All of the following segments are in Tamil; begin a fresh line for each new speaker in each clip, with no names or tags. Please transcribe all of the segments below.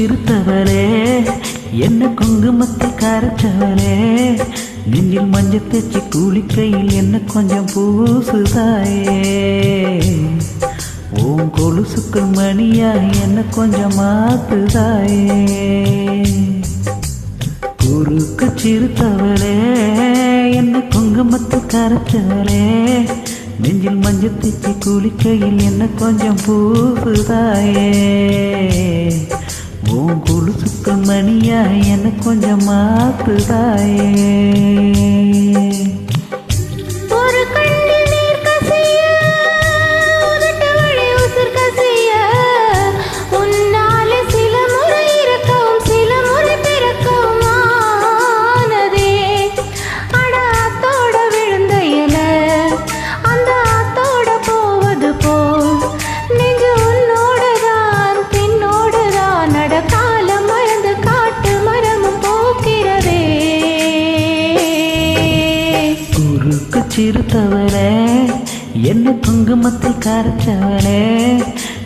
சிறுத்தவளே என்ன குங்குமத்தில் கரைச்சவளே நெஞ்சில் மஞ்சள் தேச்சி குளிக்கையில் என்ன கொஞ்சம் பூசுதாயே ஓம் கொலுசுக்குள் மணியாய் என்ன கொஞ்சம் மாத்துதாயே குறுக்கு சிறுத்தவளே என்ன குங்குமத்தில் கரைச்சவளே நெஞ்சில் மஞ்சள் தேச்சி குளிக்கையில் என்ன கொஞ்சம் பூசுதாயே ஓம் கொலுசுக்குள் மணியாய் என்ன கொஞ்சம் மாத்துதாயே சிறுத்தவளே என்ன குங்குமத்தில் கரைச்சவளே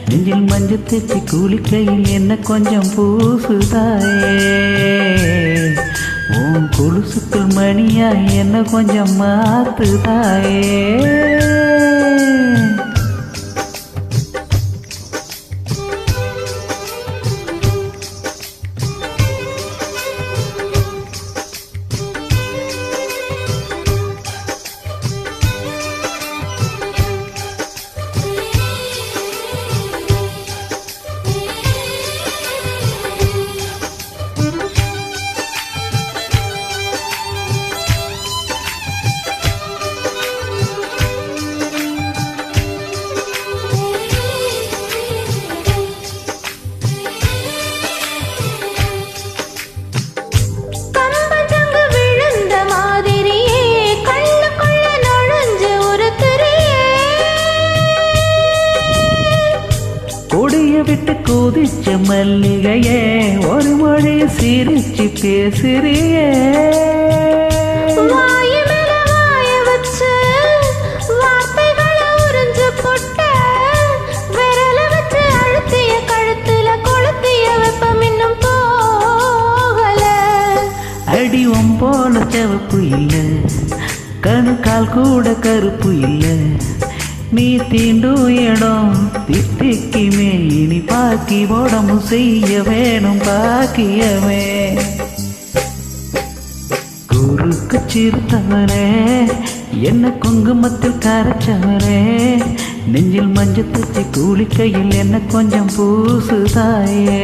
நெஞ்சில் மஞ்சள் தேச்சி குளிக்கையில் என்ன கொஞ்சம் பூசுதாயே ஓம் கொலுசுக்குள் மணியாய் என்ன கொஞ்சம் மாத்துதாயே விட்டு கொதிச்ச மல்லிகையே ஒரு மொழி சிரிச்சு பேசுறியே அடிவம் போல செவப்பு இல்லை கணு கால் கூட கருப்பு இல்லை நீ தீண்டும் இடம் தித்திக்குமே இனி பாக்கி உடம்பு செய்ய வேணும் பாக்கியமே குறுக்கு சிறுத்தவளே என்ன குங்குமத்தில் கரைச்சவளே நெஞ்சில் மஞ்சள் தேச்சி குளிக்கையில் என்ன கொஞ்சம் பூசுதாயே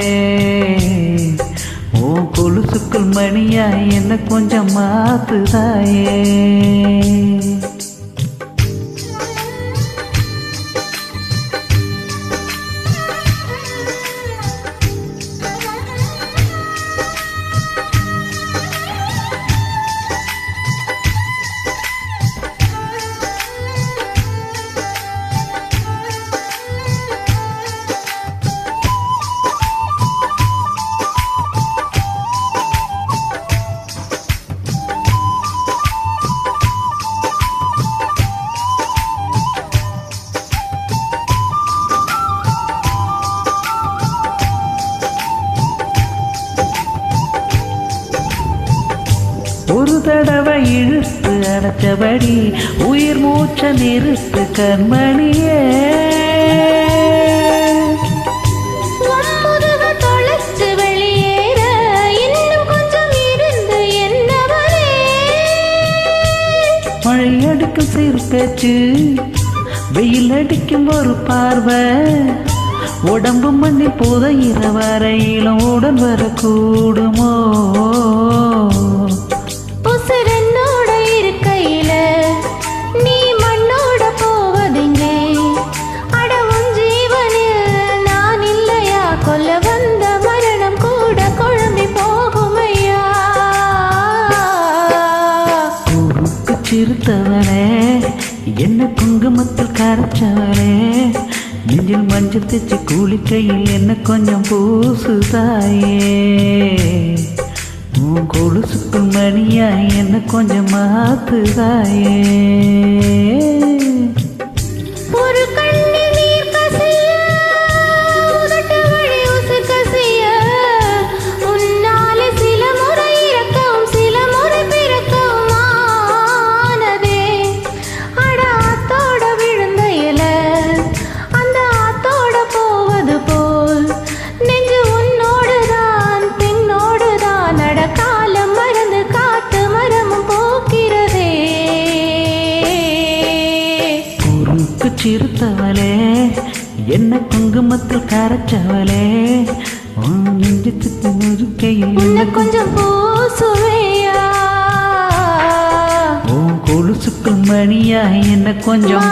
ஓ கொலுசுக்குள் மணியாய் என்ன கொஞ்சம் மாத்துதாயே ஒரு தடவை இழுத்து அடைச்சபடி உயிர் மூச்ச நிறுத்து கண்மணியே தொலைச்சு வெளியேற இன்னும் கொஞ்சம் இருந்து என்னவரே மழை அடிக்கும் சிறு பேச்சு வெயில் அடிக்கும் ஒரு பார்வை உடம்பு மண்ணில் புதையிற வரையிலும் உடன் வரக்கூடுமோ சிறுத்தவளே என்ன குங்குமத்தில் கரைச்சவளே நெஞ்சில் மஞ்சள் தேச்சி குளிக்கையில் என்ன கொஞ்சம் பூசுதாயே உன் கொலுசுக்குள் மணியாய் என்ன கொஞ்சம் மாத்துதாயே என்ன குங்குமத்தில் கரைச்சவளே உன் நெஞ்சத்துக்கு முறுக்கையில்
என்ன கொஞ்சம் பூசுவையா
உன் கொலுசுக்குள் மணியா என்ன கொஞ்சம்